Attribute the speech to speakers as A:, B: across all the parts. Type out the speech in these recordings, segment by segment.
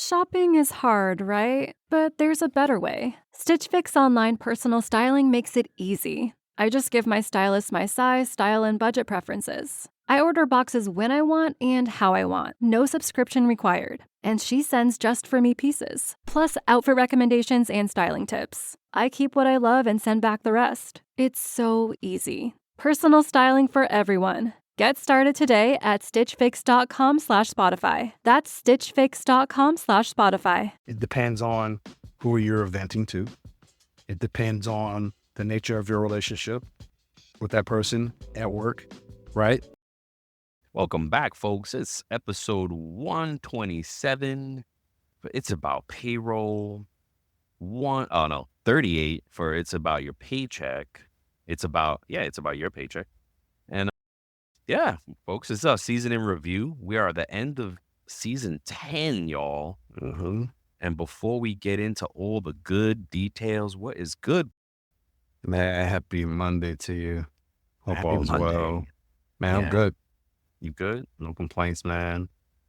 A: Shopping is hard, right? But there's a better way. Stitch Fix online personal styling makes it easy. I just give my stylist my size, style, and budget preferences. I order boxes when I want and how I want. No subscription required. And she sends just for me pieces, plus outfit recommendations and styling tips. I keep what I love and send back the rest. It's so easy. Personal styling for everyone. Get started today at stitchfix.com/Spotify. That's stitchfix.com/Spotify.
B: It depends on who you're venting to. It depends on the nature of your relationship with that person at work, right?
C: Welcome back, folks. It's episode 127. It's about payroll. 38 for it's about your paycheck. It's about your paycheck. And yeah, folks, it's our season in review. We are at the end of season 10, y'all.
B: Mm-hmm.
C: And before we get into all the good details, what is good?
B: Man, happy Monday to you. Hope
C: Happy
B: all's
C: Monday.
B: well. Man,
C: Yeah.
B: I'm good.
C: You good?
B: No complaints, man.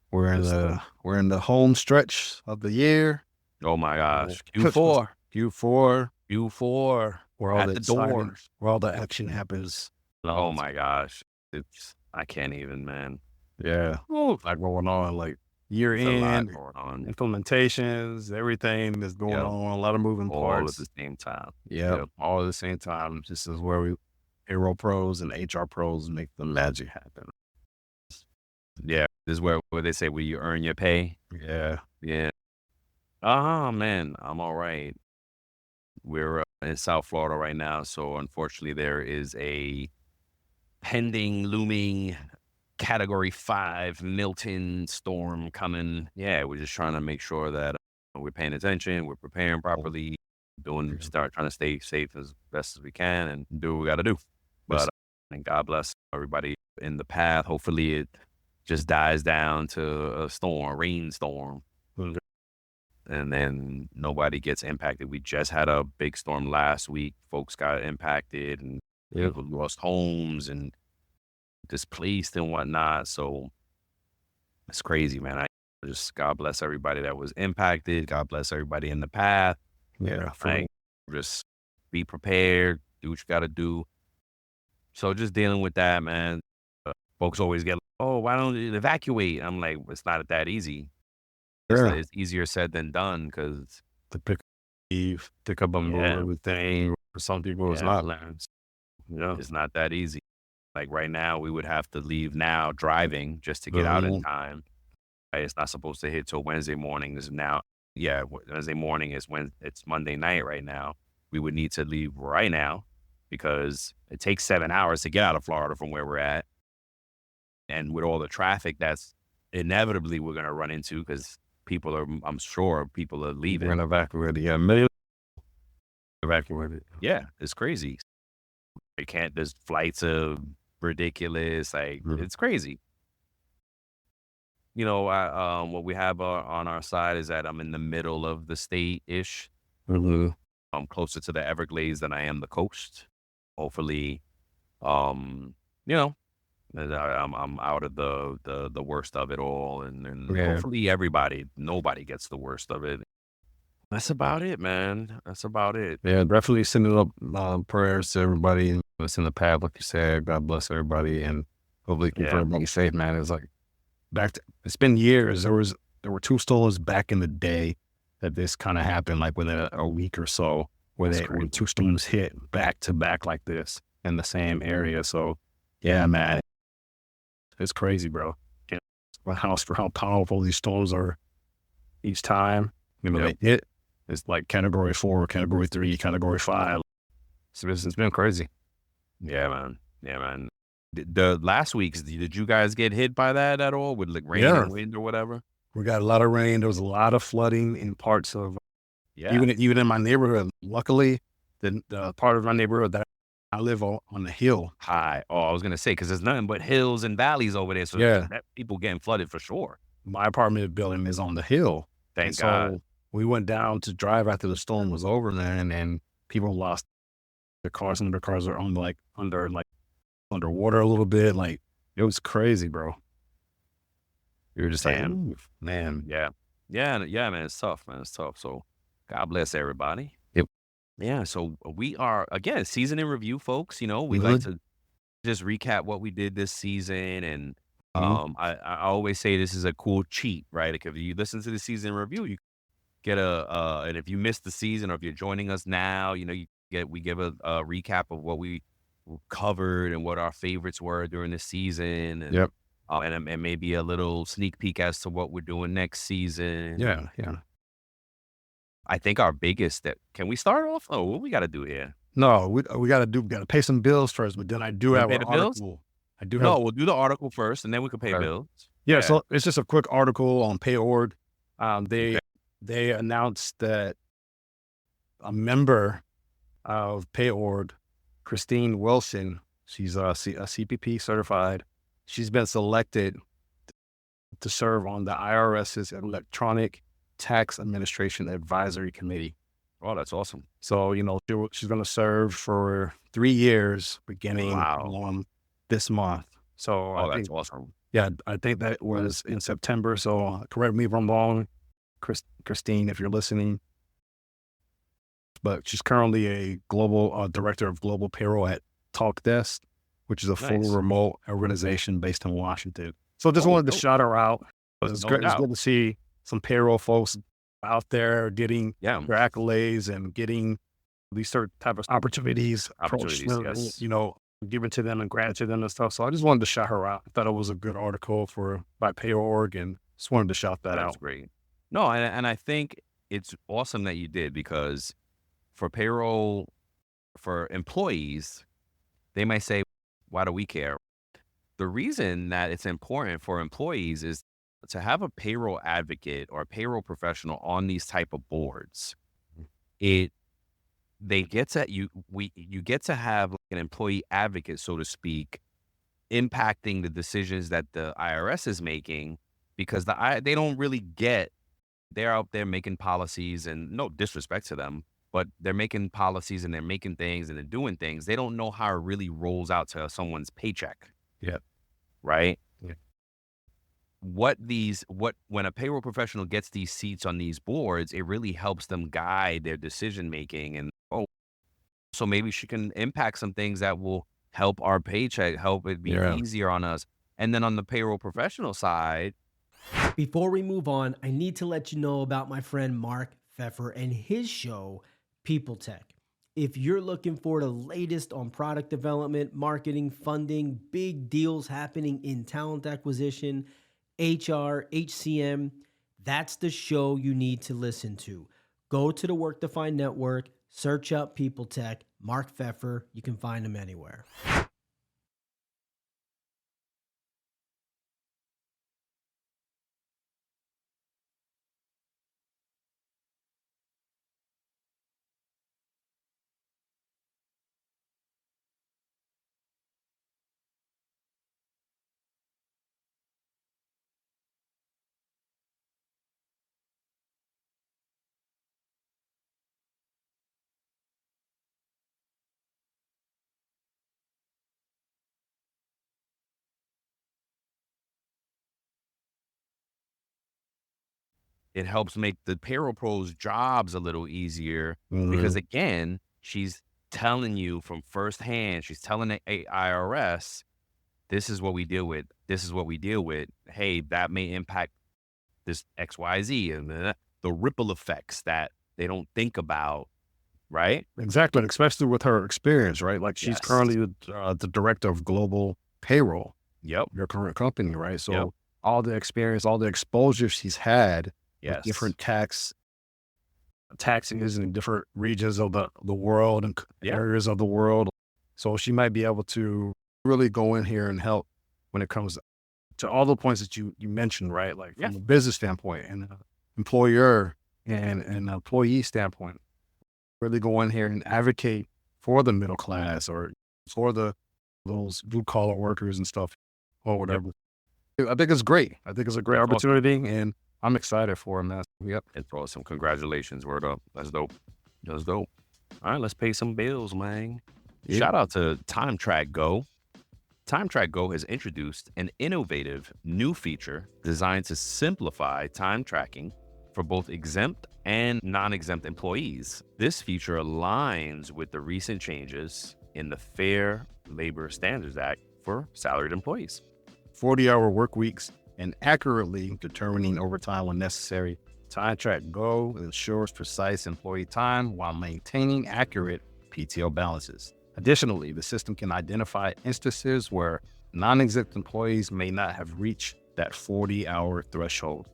B: We're in
C: Good
B: the home stretch of the year.
C: Oh my gosh.
B: Q4.
C: Q4.
B: Where all
C: At
B: the
C: the
B: exciting-
C: door.
B: where all the action happens.
C: Oh my gosh. I can't even, man.
B: Yeah. Like going on, like year
C: It's a lot
B: end,
C: going on
B: implementations, everything that's going
C: Yep.
B: on, a lot of moving
C: all
B: parts.
C: at the same time.
B: Yep, all at the same time. This is where we payroll pros and HR pros make the magic happen.
C: Yeah. This is where they say where you earn your pay.
B: Yeah.
C: Yeah. Man, I'm all right. We're in South Florida right now, so unfortunately there is a pending, looming Category 5 Milton storm coming. Yeah, we're just trying to make sure that we're paying attention, we're preparing properly, trying to stay safe as best as we can and do what we got to do. But and God bless everybody in the path. Hopefully it just dies down to a rainstorm. And then nobody gets impacted. We just had a big storm last week. Folks got impacted and people lost homes and displaced and whatnot. So it's crazy, man. God bless everybody that was impacted. God bless everybody in the path.
B: Yeah.
C: Just be prepared. Do what you got to do. So just dealing with that, man. Folks always get, why don't you evacuate? I'm like, it's not that easy. It's easier said than done because
B: to pick up a move, everything. For some people, it's not.
C: It's not that easy. Like right now, we would have to leave now driving just to get out in time. Right? It's not supposed to hit till Wednesday morning. Wednesday morning is when it's Monday night right now. We would need to leave right now because it takes 7 hours to get out of Florida from where we're at. And with all the traffic that's inevitably we're going to run into because I'm sure people are leaving.
B: We're going to evacuate it. Yeah, million evacuated.
C: Yeah, it's crazy. There's flights are ridiculous. Like, it's crazy. You know, what we have on our side is that I'm in the middle of the state-ish.
B: Mm-hmm.
C: I'm closer to the Everglades than I am the coast. Hopefully, I'm out of the worst of it all, and hopefully nobody gets the worst of it. That's about it, man. That's about it.
B: Yeah, definitely sending up prayers to everybody that's in the path, like you said. God bless everybody, and hopefully keep everybody safe, man. It's like it's been years. There were 2 storms back in the day that this kind of happened, like within a week or so, where 2 storms hit back to back like this in the same area. So, yeah, man. It's crazy, bro. How powerful these storms are each time. They hit. It's like Category 4, Category 3, Category 5. So it's been crazy.
C: Yeah, man. The last weeks, did you guys get hit by that at all with like rain and wind or whatever?
B: We got a lot of rain. There was a lot of flooding in parts of even in my neighborhood. Luckily, the part of my neighborhood that I live on the hill.
C: High. Oh, I was going to say, because there's nothing but hills and valleys over there. So people getting flooded for sure.
B: My apartment building is on the hill.
C: Thank God.
B: So we went down to drive after the storm was over there, and then people lost their cars. Some of their cars are underwater a little bit. Like, it was crazy, bro. You were just like, man.
C: Yeah. Yeah, man, it's tough, man. It's tough. So God bless everybody.
B: Yep.
C: Yeah. So we are again season in review, folks. You know, we like
B: Mhm.
C: to just recap what we did this season, and
B: Mhm.
C: I always say this is a cool cheat, right? Like if you listen to the season review, you get and if you missed the season or if you're joining us now, you know, we give a recap of what we covered and what our favorites were during the season, and
B: Yep.
C: and maybe a little sneak peek as to what we're doing next season.
B: Yeah. Yeah.
C: I think our biggest that can we start off? Oh, what we got to do here?
B: No, we gotta pay some bills first, but then I do
C: Want
B: have
C: to pay
B: an
C: the bills?
B: article. I do have
C: No, we'll do the article first, and then we can pay
B: okay.
C: bills.
B: Yeah,
C: Yeah.
B: so it's just a quick article on PAYORG.
C: Okay.
B: They announced that a member of PayOrg, Christine Wilson, she's a CPP certified. She's been selected to serve on the IRS's Electronic Tax Administration Advisory Committee.
C: Oh, that's awesome.
B: So, she's going to serve for 3 years beginning
C: Wow.
B: on this month. So
C: Oh, that's awesome.
B: yeah, I think that was in September. So correct me if I'm wrong, Christine, if you're listening. But she's currently a global director of global payroll at TalkDesk, which is a full
C: Nice.
B: remote organization based in Washington. So just
C: Oh,
B: wanted to
C: dope.
B: shout her out. It's
C: No
B: great. It's
C: doubt.
B: good to see some payroll folks out there getting
C: Yeah.
B: their accolades and getting these certain type of opportunities, approached
C: Opportunities,
B: them,
C: yes.
B: given to them and granted to them and stuff. So I just wanted to shout her out. I thought it was a good article by PayOrg, and just wanted to shout that
C: That's
B: out.
C: great. No, and I think it's awesome that you did because for payroll, for employees, they might say, why do we care? The reason that it's important for employees is to have a payroll advocate or a payroll professional on these type of boards. It they get to you get to have like an employee advocate, so to speak, impacting the decisions that the IRS is making because they don't really get they're out there making policies and no disrespect to them, but they're making policies and they're making things and they're doing things. They don't know how it really rolls out to someone's paycheck,
B: Yeah.
C: right?
B: Yeah.
C: When a payroll professional gets these seats on these boards, it really helps them guide their decision making. And so maybe she can impact some things that will help our paycheck, help it be
B: Yeah.
C: easier on us. And then on the payroll professional side,
D: Before we move on, I need to let you know about my friend Mark Pfeffer and his show, People Tech. If you're looking for the latest on product development, marketing, funding, big deals happening in talent acquisition, HR, HCM, that's the show you need to listen to. Go to the Work Defined Network, search up People Tech, Mark Pfeffer. You can find him anywhere.
C: it helps make the payroll pros jobs a little easier because
B: Mhm.
C: again, she's telling you from firsthand, she's telling the IRS, this is what we deal with. This is what we deal with. Hey, that may impact this XYZ and the ripple effects that they don't think about, right?
B: Exactly, and especially with her experience, right? Like she's
C: Yes.
B: currently the director of global payroll,
C: Yep.
B: your current company, right?
C: Yep.
B: So all the experience, all the exposure she's had with
C: Yes.
B: different taxes in different regions of the world and
C: Yeah.
B: areas of the world. So she might be able to really go in here and help when it comes to all the points that you mentioned, right? Like
C: Yeah.
B: from a business standpoint and employer and an employee standpoint, really go in here and advocate for the middle class or for those blue collar workers and stuff or whatever. I think it's great. I think it's a great
C: That's awesome.
B: opportunity, and I'm excited for him. Yep.
C: It's awesome. Congratulations. Word up. That's dope. That's dope. All right, let's pay some bills, man.
B: Yeah.
C: Shout out to TimeTrakGO. TimeTrakGO has introduced an innovative new feature designed to simplify time tracking for both exempt and non-exempt employees. This feature aligns with the recent changes in the Fair Labor Standards Act for salaried employees.
B: 40-hour work weeks and accurately determining overtime when necessary. TimeTrakGO ensures precise employee time while maintaining accurate PTO balances. Additionally, the system can identify instances where non-exempt employees may not have reached that 40-hour threshold.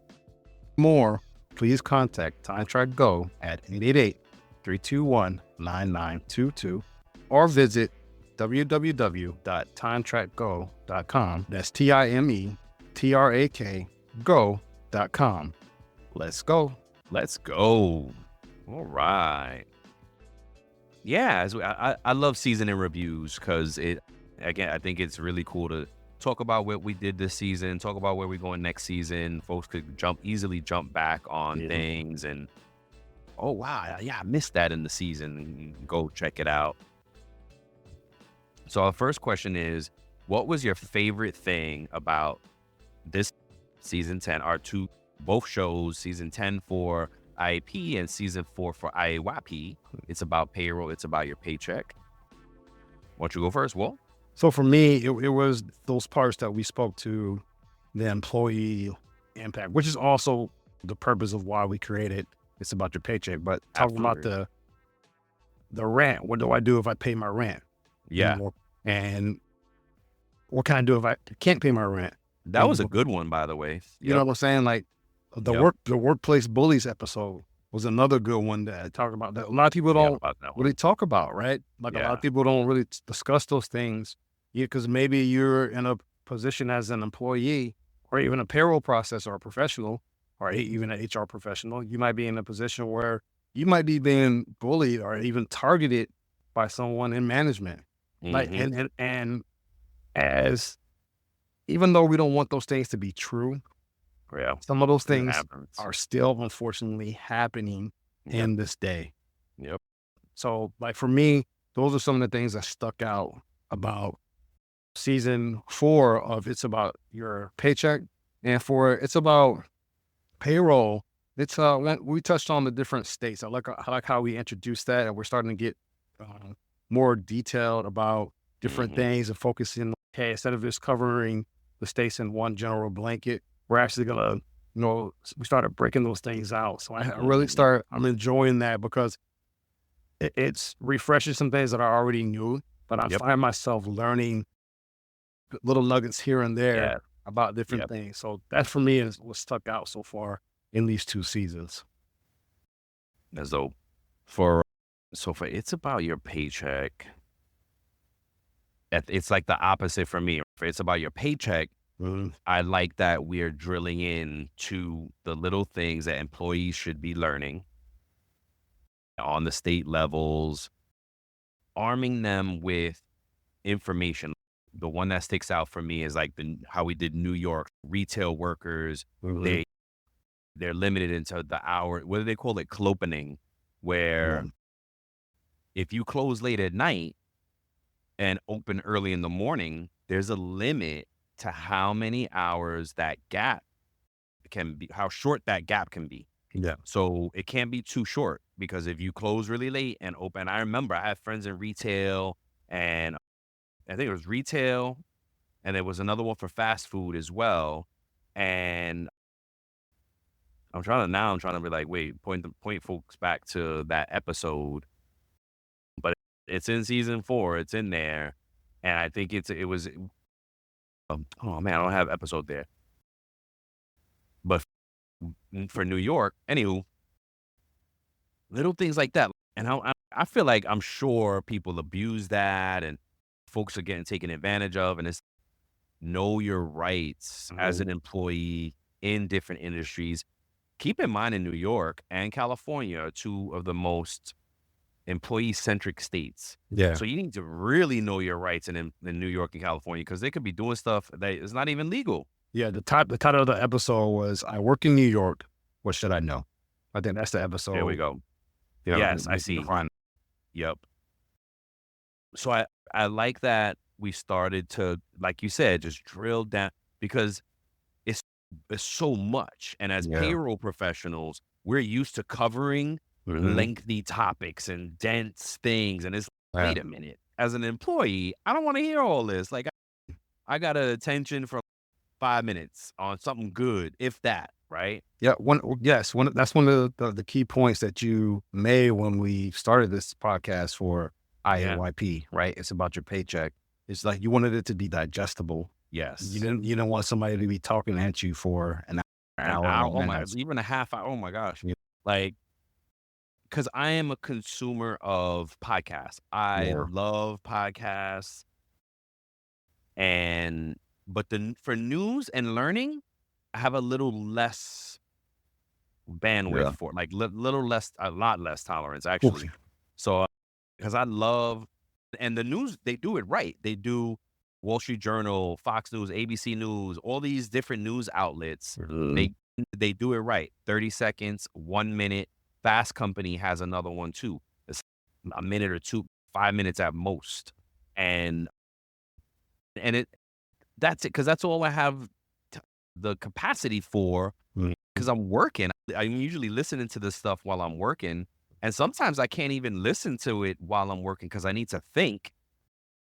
B: More, please contact TimeTrakGO at 888-321-9922 or visit www.timetrakgo.com. That's TimeTrakGo.com. Let's go.
C: Let's go. All right. Yeah, I love season in reviews because I think it's really cool to talk about what we did this season, talk about where we're going next season. Folks could easily jump back on things and, oh, wow, yeah, I missed that in the season. Go check it out. So our first question is, what was your favorite thing about this season 10, both shows, season 10 for IAP and season 4 for IAYP? It's about payroll. It's about your paycheck. Why don't you go first, Will?
B: So for me, it was those parts that we spoke to, the employee impact, which is also the purpose of why we created It's About Your Paycheck. But talking about the rent, what do I do if I pay my rent?
C: Yeah.
B: And what can I do if I can't pay my rent?
C: That was a good one, by the way.
B: You know what I'm saying? Like the workplace bullies episode was another good one that I talked about that a lot of people don't really talk about, right? Like a lot of people don't really discuss those things. Because maybe you're in a position as an employee or even a payroll processor or a professional or even an HR professional. You might be in a position where you might be being bullied or even targeted by someone in management. Like, and as, even though we don't want those things to be true, some of those things are still unfortunately happening in this day.
C: Yep.
B: So like for me, those are some of the things that stuck out about season 4 of It's About Your Paycheck. And for It's About Payroll, it's we touched on the different states. I like how we introduced that, and we're starting to get more detailed about different things and focusing. Okay, instead of just covering the states in one general blanket, we're actually gonna, we started breaking those things out. So I really I'm enjoying that because it's refreshing some things that I already knew, but I find myself learning little nuggets here and there about different things. So that for me is what stuck out so far in these 2 seasons.
C: So for It's About Your Paycheck, it's like the opposite for me. For It's About Your Paycheck, I like that we're drilling in to the little things that employees should be learning on the state levels, arming them with information. The one that sticks out for me is like how we did New York retail workers. They're limited into the hour. What do they call it? Clopening, where if you close late at night and open early in the morning, there's a limit to how many hours that gap can be, how short that gap can be.
B: Yeah.
C: So it can't be too short, because if you close really late and open, I remember I have friends in retail, and I think it was retail, and there was another one for fast food as well. And I'm trying to be like, wait, point folks back to that episode, but it's in season 4. It's in there, and I think it was. Oh man, I don't have episode there. But for New York, anywho, little things like that, and I feel like I'm sure people abuse that, and folks are getting taken advantage of, and it's know your rights as an employee in different industries. Keep in mind, in New York and California are 2 of the most employee-centric states.
B: Yeah.
C: So you need to really know your rights in New York and California, because they could be doing stuff that is not even legal.
B: Yeah. The title of the episode was "I Work in New York. What Should I Know?" I think that's the episode.
C: There we go. Yes, I see. Yep. So I like that we started to, like you said, just drill down, because it's so much. And as payroll professionals, we're used to covering lengthy topics and dense things. And it's, wait a minute, as an employee, I don't want to hear all this. Like, I got attention for 5 minutes on something good, if that, right?
B: Yeah. That's one of the key points that you made when we started this podcast for IAYP, right? It's about your paycheck. It's like you wanted it to be digestible.
C: Yes.
B: You didn't want somebody to be talking at you for an hour.
C: Oh my, even a half hour. Oh my gosh.
B: Yeah.
C: Like, because I am a consumer of podcasts. I love podcasts. But for news and learning, I have a little less bandwidth for, like, a lot less tolerance, actually. So, because I love, and the news, they do it right. They do Wall Street Journal, Fox News, ABC News, all these different news outlets. They do it right. 30 seconds, 1 minute. Fast Company has another one too. It's a minute or two, 5 minutes at most. And that's it, because that's all I have the capacity for, because I'm working. I'm usually listening to this stuff while I'm working. And sometimes I can't even listen to it while I'm working because I need to think.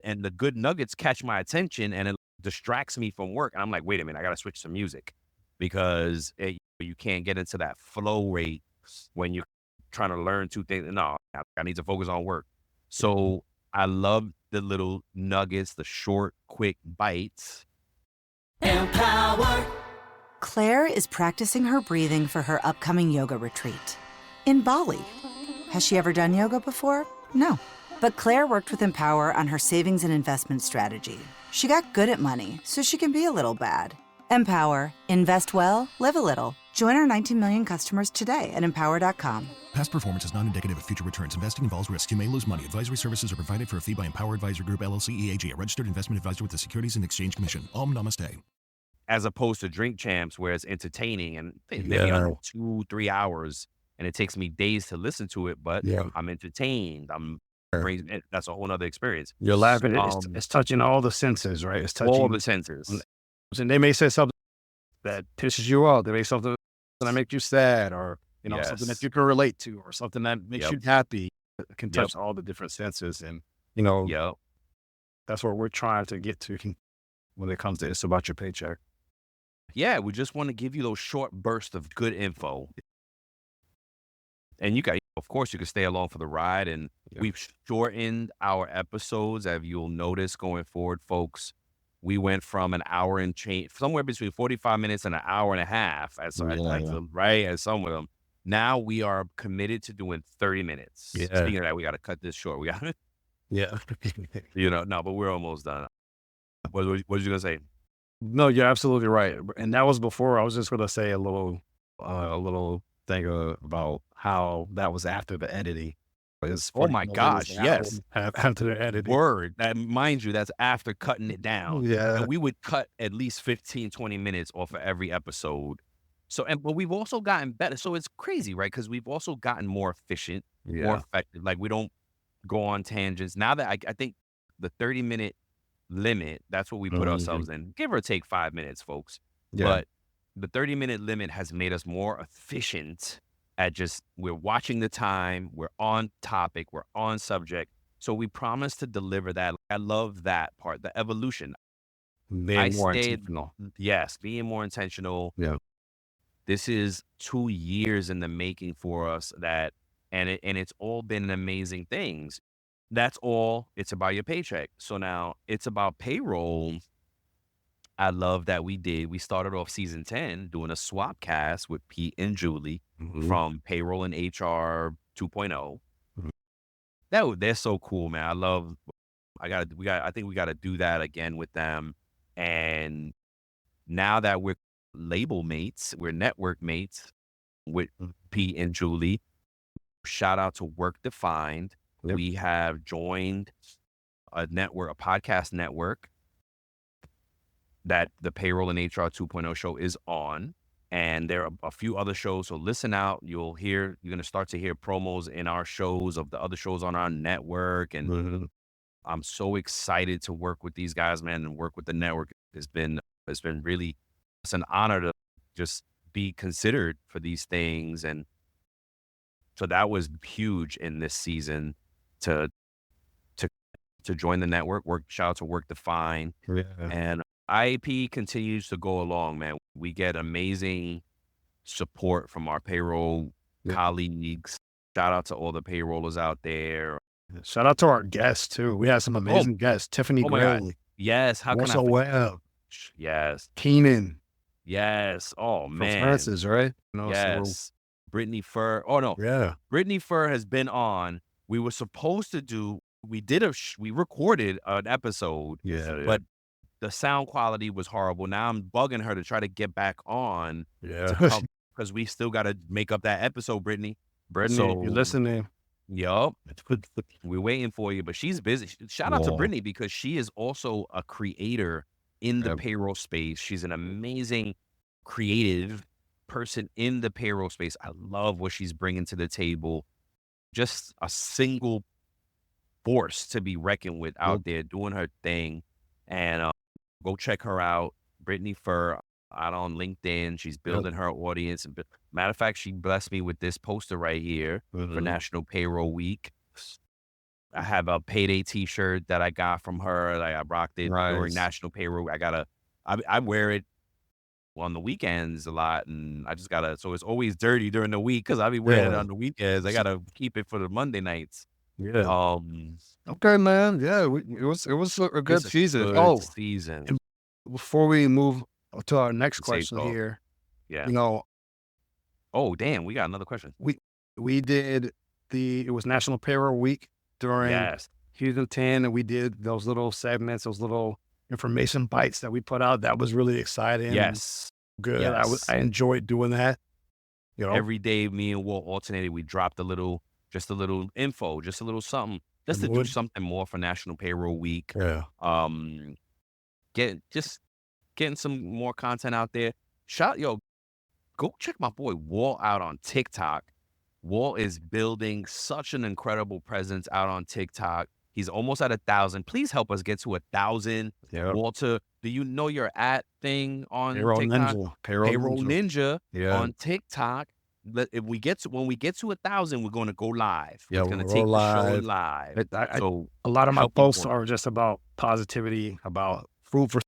C: And the good nuggets catch my attention and it distracts me from work. And I'm like, wait a minute, I got to switch to music, because you can't get into that flow rate when you're trying to learn two things. No, I need to focus on work. So I love the little nuggets, the short, quick bites.
E: Empower. Claire is practicing her breathing for her upcoming yoga retreat in Bali. Has she ever done yoga before? No. But Claire worked with Empower on her savings and investment strategy. She got good at money, so she can be a little bad. Empower. Invest well, live a little. Join our 19 million customers today at empower.com.
F: Past performance is not indicative of future returns. Investing involves risk. You may lose money. Advisory services are provided for a fee by Empower Advisor Group, LLC, EAG, a registered investment advisor with the Securities and Exchange Commission. Om Namaste.
C: As opposed to Drink Champs, where it's entertaining and maybe 2-3 hours, and it takes me days to listen to it, but I'm entertained. That's a whole other experience.
B: You're laughing. It's touching all the senses, right? It's touching
C: all the senses.
B: And they may say something that pisses you off. They may say something that makes you sad, or something that you can relate to, or something that makes you happy. It can touch all the different senses, and that's what we're trying to get to when it comes to It's About Your Paycheck.
C: Yeah, we just want to give you those short bursts of good info. And of course, you can stay along for the ride. And we've shortened our episodes, as you'll notice going forward, folks. We went from an hour and change, somewhere between 45 minutes and an hour and a half, as some of them. Now we are committed to doing 30 minutes. Yeah. Speaking of that, we got to cut this short. We got no, but we're almost done. What was you going to say?
B: No, you're absolutely right. And that was before. I was just going to say a little thing about how that was after the editing.
C: Oh my gosh, yes.
B: After the editing.
C: Word. That, mind you, that's after cutting it down.
B: Yeah.
C: And we would cut at least 15, 20 minutes off of every episode. But we've also gotten better. So it's crazy, right? Because we've also gotten more efficient, more effective. Like, we don't go on tangents. Now that I think the 30-minute limit, that's what we put ourselves in, give or take 5 minutes, folks. But the 30-minute limit has made us more efficient at we're watching the time, we're on topic, we're on subject. So we promise to deliver that. I love that part, the evolution.
B: Being more intentional.
C: Yes, being more intentional.
B: Yeah.
C: This is 2 years in the making for us, and it's all been amazing things. That's all It's About Your Paycheck. So now It's About Payroll. I love that we started off season 10 doing a swap cast with Pete and Julie from Payroll and HR 2.0. They're so cool, man. I think we gotta do that again with them. And now that we're label mates, we're network mates with Pete and Julie. Shout out to Work Defined.
B: Yep.
C: We have joined a podcast network that the Payroll and HR 2.0 show is on. And there are a few other shows. So listen out. You're going to start to hear promos in our shows of the other shows on our network. And I'm so excited to work with these guys, man, and work with the network. It's been really, it's an honor to just be considered for these things. And So that was huge in this season to join the network. Shout out to Work Define.
B: Yeah.
C: And IAP continues to go along, man. We get amazing support from our payroll colleagues. Shout out to all the payrollers out there.
B: Shout out to our guests too. We had some amazing guests. Tiffany Gray.
C: Yes. How can
B: Russell Webb.
C: Yes.
B: Keenan.
C: Yes. Oh,
B: From
C: man.
B: Francis, right?
C: Yes. Britney Furr. Oh, no.
B: Yeah.
C: Britney Furr has been on. We were supposed to do, we recorded an episode.
B: Yeah.
C: But the sound quality was horrible. Now I'm bugging her to try to get back on.
B: Yeah.
C: Because we still got to make up that episode, Britney.
B: Brittany, you listening?
C: Yup. We're waiting for you, but she's busy. Shout out to Britney because she is also a creator in the payroll space. She's an amazing creative person in the payroll space. I love what she's bringing to the table. Just a single force to be reckoned with out there doing her thing. And go check her out. Britney Furr out on LinkedIn. She's building her audience. Matter of fact, she blessed me with this poster right here for National Payroll Week. I have a payday T-shirt that I got from her. Like I rocked it during National Payroll. I wear it on the weekends a lot, and I just gotta. So it's always dirty during the week because I be wearing it on the weekends. I gotta keep it for the Monday nights.
B: Yeah. Okay, man. Yeah, it was a good season.
C: Season.
B: And before we move to our next question here,
C: oh damn, we got another question.
B: We did it was National Payroll Week during season 10, and we did those little segments, those little information bites that we put out. That was really exciting.
C: Yes,
B: good. I enjoyed doing that.
C: Every day, me and Walt alternated. We dropped just a little info, just a little something, just to do something more for National Payroll Week.
B: Yeah.
C: Getting some more content out there. Go check my boy Walt out on TikTok. Walt is building such an incredible presence out on TikTok. He's almost at 1,000. Please help us get to 1,000.
B: Yeah.
C: Walter, do you know your @thing on
B: Payroll
C: TikTok?
B: Ninja.
C: Payroll Ninja on
B: Yeah.
C: TikTok. When we get to 1,000, we're going to go live.
B: Yeah,
C: it's going to
B: we'll
C: take
B: go
C: the show
B: live.
C: live. So
B: a lot of my
C: help
B: posts
C: people.
B: are just about positivity, about food for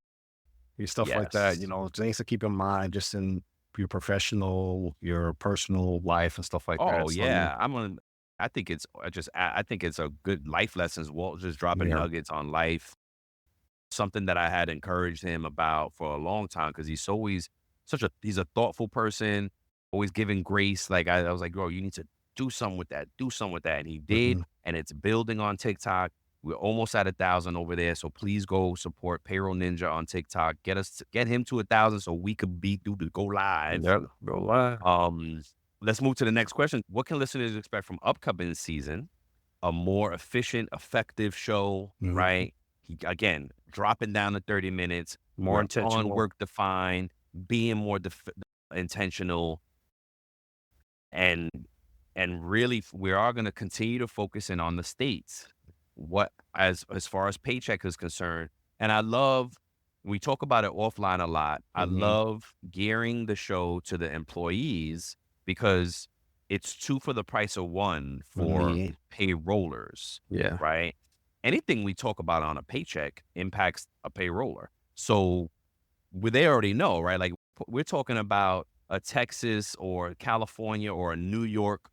B: stuff like that. Things to keep in mind just in your professional, your personal life and stuff like that.
C: Oh yeah, I think it's a good life lessons. Walt just dropping nuggets on life. Something that I had encouraged him about for a long time because he's always he's a thoughtful person, always giving grace. Like I was like, bro, you need to do something with that. And he did, and it's building on TikTok. We're almost at 1,000 over there, so please go support Payroll Ninja on TikTok. Get him to 1,000 so we could go live.
B: Yeah, go live.
C: Let's move to the next question. What can listeners expect from upcoming season? A more efficient, effective show, right? Again, dropping down to 30 minutes,
B: More intentional.
C: on Work Defined, being more intentional, and really, we are going to continue to focus in on the states. What as far as paycheck is concerned, and I love, we talk about it offline a lot. I love gearing the show to the employees because it's 2 for the price of 1 for payrollers.
B: Yeah.
C: Right. Anything we talk about on a paycheck impacts a payroller. So they already know, right? Like we're talking about a Texas or California or a New York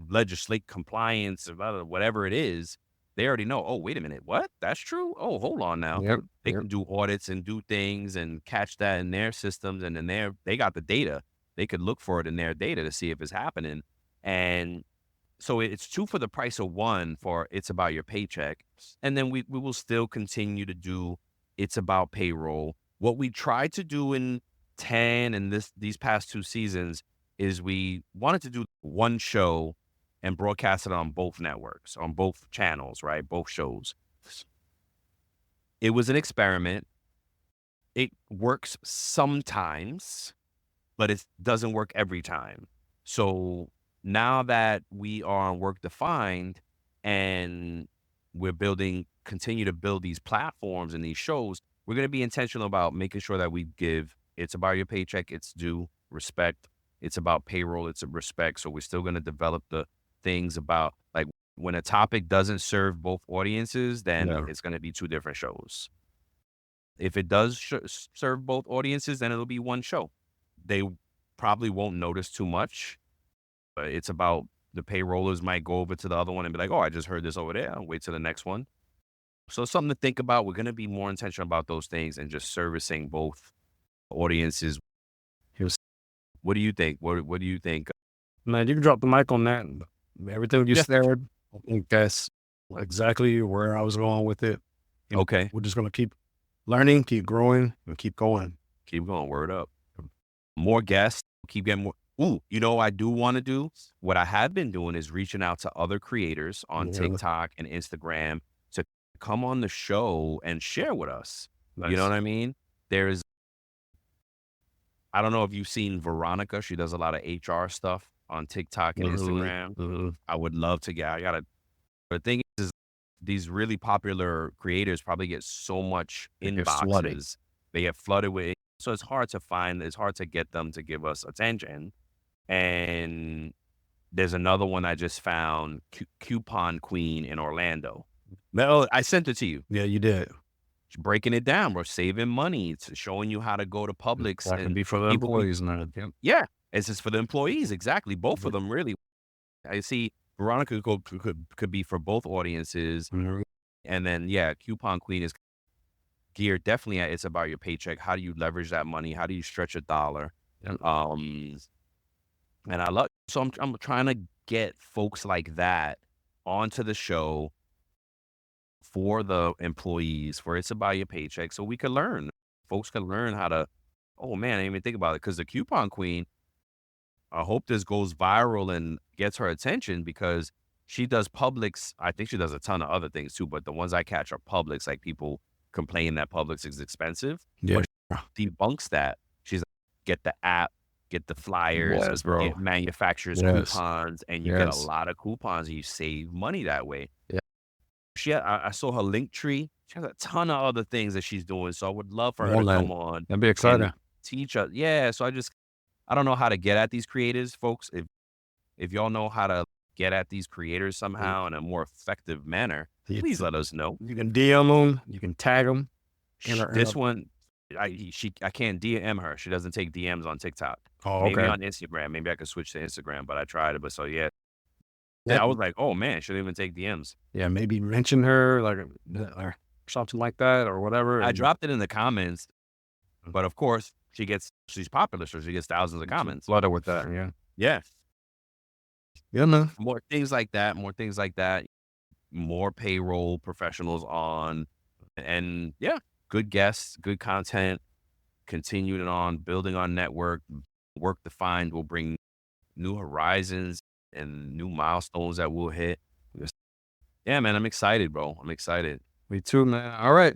C: legislate compliance or whatever it is. They already know, oh, wait a minute, what? That's true? Oh, hold on now.
B: Yep.
C: They can do audits and do things and catch that in their systems, and then they got the data. They could look for it in their data to see if it's happening. And so it's 2 for the price of 1 for It's About Your Paycheck. And then we will still continue to do It's About Payroll. What we tried to do in 10 and these past 2 seasons is we wanted to do one show and broadcast it on both networks, on both channels, right? Both shows. It was an experiment. It works sometimes, but it doesn't work every time. So now that we are on Work Defined and we're continue to build these platforms and these shows, we're going to be intentional about making sure that we give It's About Your Paycheck its due respect It's about payroll. It's a respect. So we're still going to develop the things about like when a topic doesn't serve both audiences, then it's going to be two different shows. If it does serve both audiences, then it'll be one show. They probably won't notice too much. But it's about the payrollers might go over to the other one and be like, oh, I just heard this over there. I'll wait till the next one. So something to think about. We're going to be more intentional about those things and just servicing both audiences. What do you think? What do you think?
B: Man, you can drop the mic on that. Everything you said, I think that's exactly where I was going with it.
C: Okay.
B: We're just going to keep learning, keep growing, and keep going.
C: Keep going. Word up. More guests. Keep getting more. Ooh, you know what I do want to do? What I have been doing is reaching out to other creators on TikTok and Instagram to come on the show and share with us. Nice. You know what I mean? I don't know if you've seen Veronica. She does a lot of HR stuff on TikTok and Instagram. I would love to the thing is these really popular creators probably get so much inboxes. They get flooded with it. So it's hard to get them to give us attention. And there's another one I just found, Coupon Queen in Orlando. Well, I sent it to you.
B: Yeah, you did.
C: Breaking it down, bro, saving money, it's showing you how to go to Publix.
B: That can be for the employees.
C: Yeah, it's just for the employees, exactly. Both of them, really. I see Veronica could be for both audiences. And then, Coupon Queen is geared definitely it's about your paycheck. How do you leverage that money? How do you stretch a dollar? And I love, so I'm trying to get folks like that onto the show for the employees, for it's about your paycheck, so we can learn. Folks can learn how to, oh man, I didn't even think about it. Because the Coupon Queen, I hope this goes viral and gets her attention because she does Publix. I think she does a ton of other things too, but the ones I catch are Publix. Like people complain that Publix is expensive.
B: Yeah.
C: But she debunks that. She's like, get the app, get the flyers, get manufacturers coupons, and you get a lot of coupons and you save money that way. Yeah. I saw her link tree. She has a ton of other things that she's doing. So I would love for her to come on.
B: That'd be exciting.
C: Teach us. Yeah. So I don't know how to get at these creators, folks. If y'all know how to get at these creators somehow in a more effective manner, please let us know.
B: You can DM them. You can tag them.
C: This one, I can't DM her. She doesn't take DMs on TikTok.
B: Oh, okay.
C: Maybe on Instagram. Maybe I could switch to Instagram, but I tried it. But so yeah, I was like, oh man, she didn't even take DMs.
B: Yeah, maybe mention her or something like that or whatever.
C: I dropped it in the comments, but of course she's popular, so she gets thousands of comments.
B: Flooded with that.
C: Yeah.
B: Yeah, man.
C: More things like that. More payroll professionals on, and good guests, good content. Continuing on building our network. Work defined will bring new horizons and new milestones that we'll hit. Yeah, man, I'm excited, bro. I'm excited.
B: Me too, man. All right.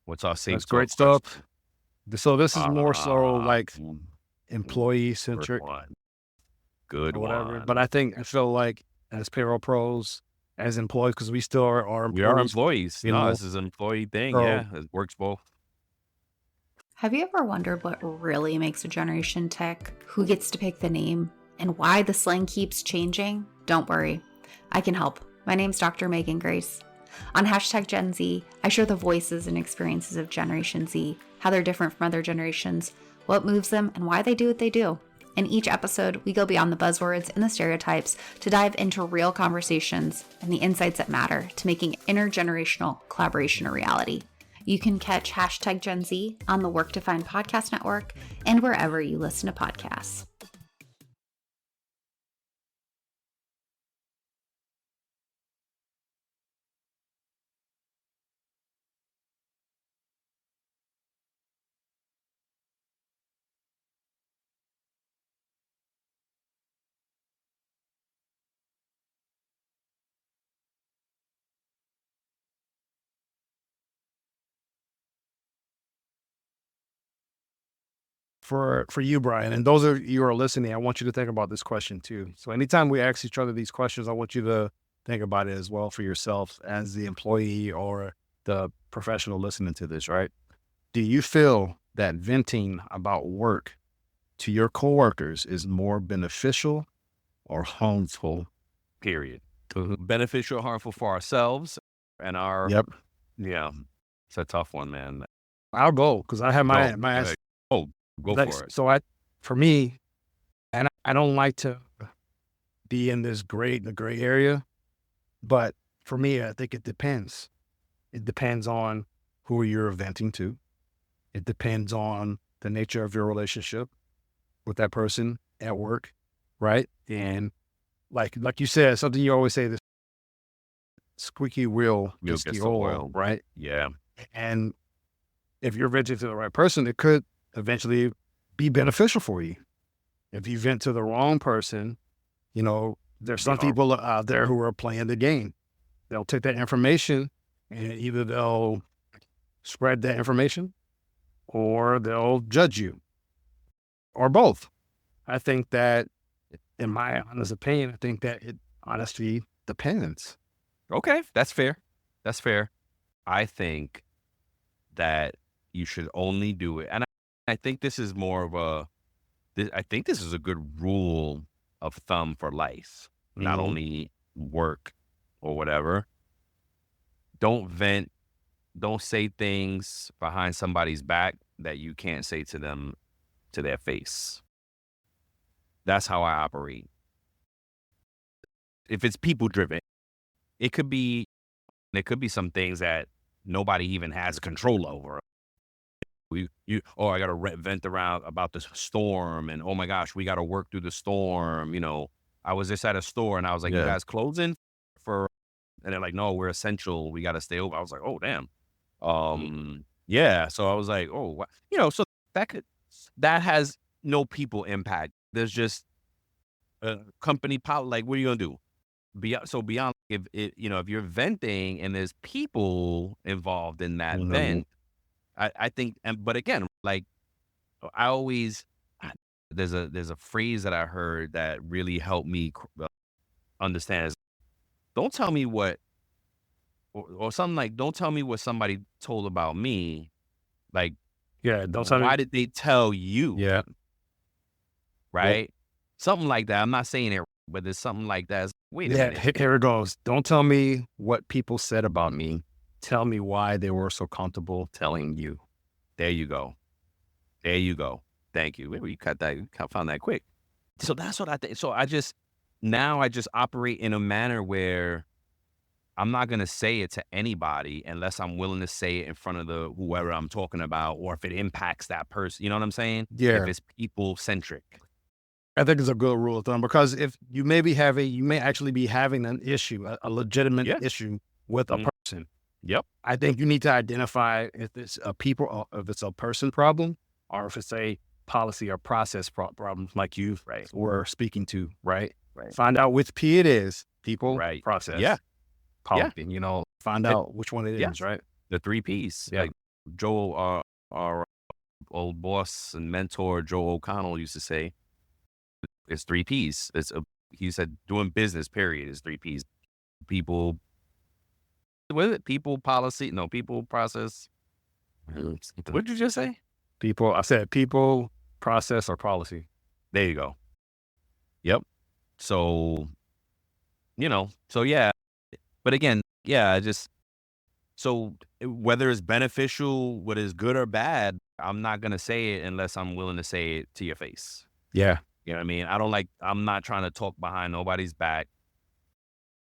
C: What's our safe?
B: That's great stuff. So this is more so like employee-centric.
C: Good
B: whatever.
C: one.
B: But I feel like as payroll pros, as employees, because we still are employees.
C: We are employees.
B: You
C: this is an employee thing. It works both.
G: Have you ever wondered what really makes a generation tick? Who gets to pick the name? And why the slang keeps changing? Don't worry, I can help. My name's Dr. Megan Grace. On #GenZ, I share the voices and experiences of Generation Z, how they're different from other generations, what moves them, and why they do what they do. In each episode, we go beyond the buzzwords and the stereotypes to dive into real conversations and the insights that matter to making intergenerational collaboration a reality. You can catch #GenZ on the Work Defined Podcast Network and wherever you listen to podcasts.
B: For you, Brian, and those of you who are listening, I want you to think about this question too. So anytime we ask each other these questions, I want you to think about it as well for yourself as the employee or the professional listening to this, right? Do you feel that venting about work to your coworkers is more beneficial or harmful?
C: Period. Beneficial, harmful for ourselves and our.
B: Yep.
C: Yeah, it's a tough one, man.
B: I'll go because I have my
C: Go ahead. Go for it.
B: So for me, and I don't like to be in the gray area, but for me, I think it depends. It depends on who you're venting to. It depends on the nature of your relationship with that person at work, right? And like you said, something you always say, this squeaky wheel gets the oil, right?
C: Yeah.
B: And if you're venting to the right person, it could eventually be beneficial for you. If you vent to the wrong person, there's some people out there who are playing the game. They'll take that information and either they'll spread that information or they'll judge you or both. I think that, in my honest opinion, I think that it honestly depends.
C: Okay, that's fair. That's fair. I think that you should only do it. And I think this is more of I think this is a good rule of thumb for life, not only work or whatever. Don't vent. Don't say things behind somebody's back that you can't say to them to their face. That's how I operate. If it's people driven, there could be some things that nobody even has control over. I got to vent around about the storm, and oh my gosh, we got to work through the storm. I was just at a store and I was like, you guys closing for? And they're like, no, we're essential. We got to stay over. I was like, oh damn. Yeah. So I was like, oh, so that has no people impact. There's just a company policy. Like, what are you gonna do? Beyond if you're venting and there's people involved in that vent, I think. But again, like I always, there's a phrase that I heard that really helped me understand is, don't tell me what, or something like, don't tell me what somebody told about me. Like,
B: don't tell me.
C: Why did they tell you?
B: Yeah.
C: Right. Something like that. I'm not saying it, but there's something like that. Wait a minute.
B: Here it goes. Don't tell me what people said about me. Tell me why they were so comfortable telling you.
C: There you go. Thank you. You cut that. You found that quick. So that's what I think. So I just operate in a manner where I'm not going to say it to anybody unless I'm willing to say it in front of whoever I'm talking about, or if it impacts that person. You know what I'm saying?
B: Yeah.
C: If it's people-centric.
B: I think it's a good rule of thumb, because if you may actually be having an issue, a legitimate issue with a person.
C: Yep.
B: I think you need to identify if it's if it's a person problem, or if it's a policy or process problem, like you were speaking to, right? Find out which P it is, people, process, policy, find out which one it is, right?
C: The 3 Ps. Like Joel, our old boss and mentor, Joe O'Connell, used to say, it's 3 Ps. He said, doing business, period, is 3 Ps. People, what is it? People, policy, no, people, process. What did you just say?
B: People, I said people, process, or policy.
C: There you go. Yep. So, but again, so whether it's beneficial, what is good or bad, I'm not going to say it unless I'm willing to say it to your face.
B: Yeah.
C: You know what I mean? I'm not trying to talk behind nobody's back.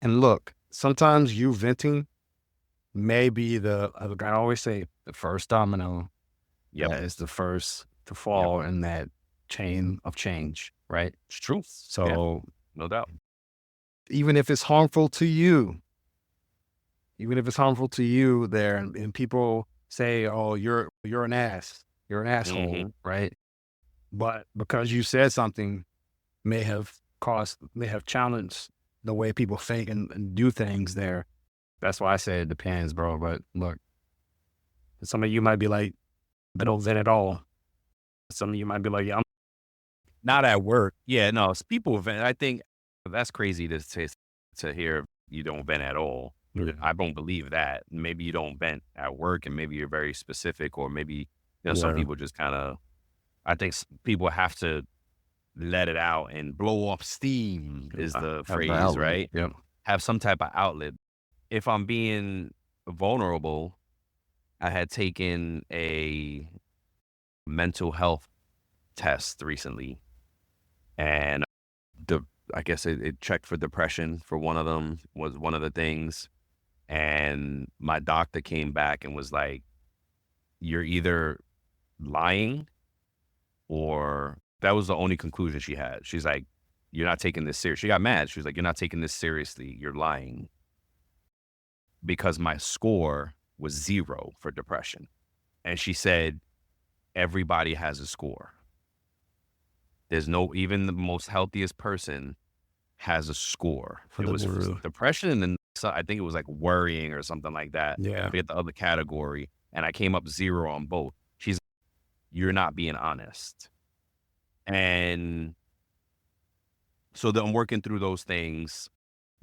B: And look, sometimes you venting may be I always say, the first domino.
C: Yeah.
B: That is the first to fall in that chain of change, right?
C: It's true.
B: So
C: no doubt.
B: Even if it's harmful to you there, and people say, oh, you're an ass, you're an asshole, right? But because you said something may have challenged the way people think and do things there. That's why I say it depends, bro. But look, some of you might be like, I don't vent at all. Some of you might be like, yeah, I'm
C: not at work. Yeah, no, it's people vent. I think that's crazy to hear you don't vent at all.
B: Yeah.
C: I don't believe that. Maybe you don't vent at work, and maybe you're very specific, or maybe some people just kind of, I think people have to let it out and blow off steam is the phrase, right?
B: Yep.
C: Have some type of outlet. If I'm being vulnerable, I had taken a mental health test recently, and I guess it checked for depression for one of them, was one of the things. And my doctor came back and was like, you're either lying, or that was the only conclusion she had. She's like, you're not taking this serious. She got mad. She was like, you're not taking this seriously. You're lying. Because my score was 0 for depression. And she said, everybody has a score. There's even the most healthiest person has a score. It was depression, and then I think it was like worrying or something like that.
B: Yeah.
C: I forget the other category. And I came up 0 on both. She's like, you're not being honest. And so I'm working through those things,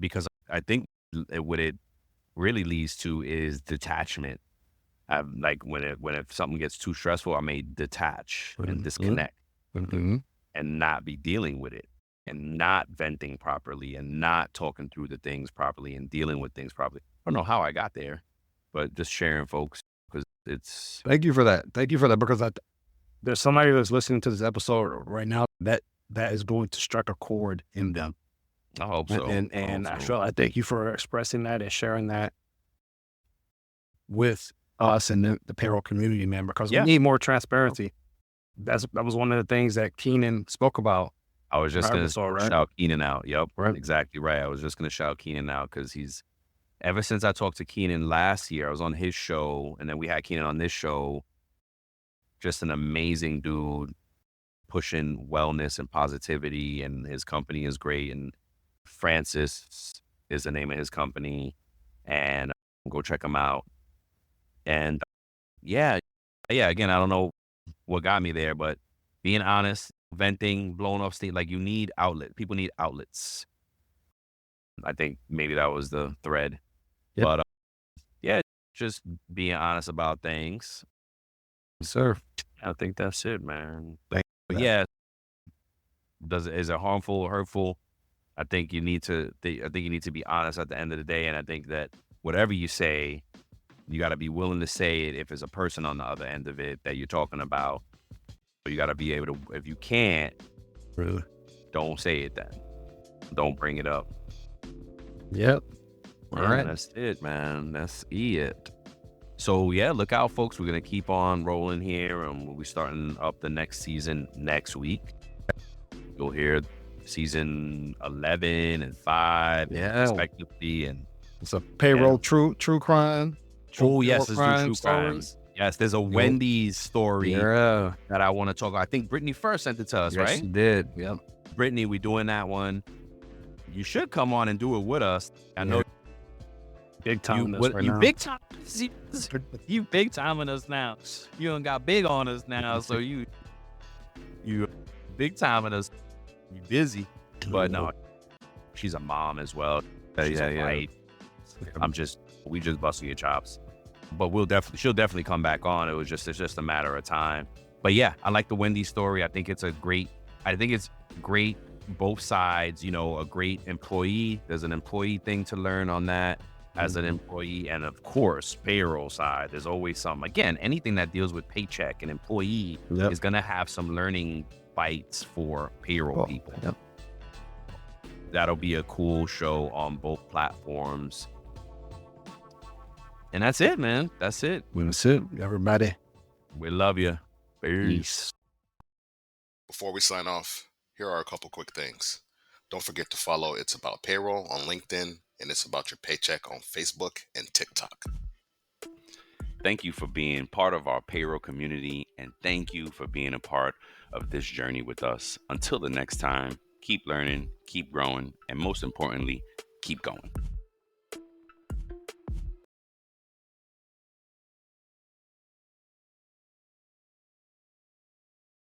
C: because I think what it really leads to is detachment. Like if something gets too stressful, I may detach and disconnect and not be dealing with it, and not venting properly, and not talking through the things properly, and dealing with things properly. I don't know how I got there, but just sharing, folks, because it's...
B: Thank you for that. Thank you for that, because there's somebody that's listening to this episode right now that is going to strike a chord in them.
C: I hope so.
B: And I thank you for expressing that and sharing that with us and the payroll community, man, because we need more transparency. That was one of the things that Keenan spoke about.
C: I was just going to shout Keenan out. Yep,
B: right.
C: Exactly right. I was just going to shout Keenan out, because ever since I talked to Keenan last year, I was on his show, and then we had Keenan on this show. Just an amazing dude, pushing wellness and positivity, and his company is great. And Francis is the name of his company, and go check him out. And yeah, again, I don't know what got me there, but being honest, venting, blowing off steam, like, you need outlet. People need outlets. I think maybe that was the thread.
B: Yep.
C: But just being honest about things.
B: Sir,
C: I think that's it, man.
B: But
C: yeah, is it harmful or hurtful? I think you need to be honest at the end of the day, and I think that whatever you say, you got to be willing to say it if there's a person on the other end of it that you're talking about. So you got to be able to, if you can't,
B: really,
C: don't say it then. Don't bring it up.
B: Yep.
C: All right. That's it, man. That's it. So yeah, look out, folks. We're going to keep on rolling here, and we'll be starting up the next season next week. You'll hear season 11 and 5 respectively, and
B: it's a payroll true crime.
C: Oh yes, it's true crimes. Yes, there's a Wendy's story that I want to talk about. I think Britney first sent it to us, right?
B: Yes, she did. Yep.
C: Britney, we doing that one. You should come on and do it with us. I know
B: big time.
C: You big time. You big timing us now. You done got big on us now, so you big timing us. You busy, but no, she's a mom as well. She's right. We just busting your chops, but she'll definitely come back on. It's just a matter of time. But yeah, I like the Wendy story. I think it's great, both sides, a great employee. There's an employee thing to learn on that as an employee. And of course, payroll side, there's always some, again, anything that deals with paycheck and employee is going to have some learning bites for payroll people.
B: Yep.
C: That'll be a cool show on both platforms. And that's it, man. That's it.
B: That's it, everybody.
C: We love you. Peace.
H: Before we sign off, here are a couple quick things. Don't forget to follow It's About Payroll on LinkedIn, and It's About Your Paycheck on Facebook and TikTok.
C: Thank you for being part of our payroll community, and thank you for being a part of this journey with us. Until the next time, keep learning, keep growing, and most importantly, keep going.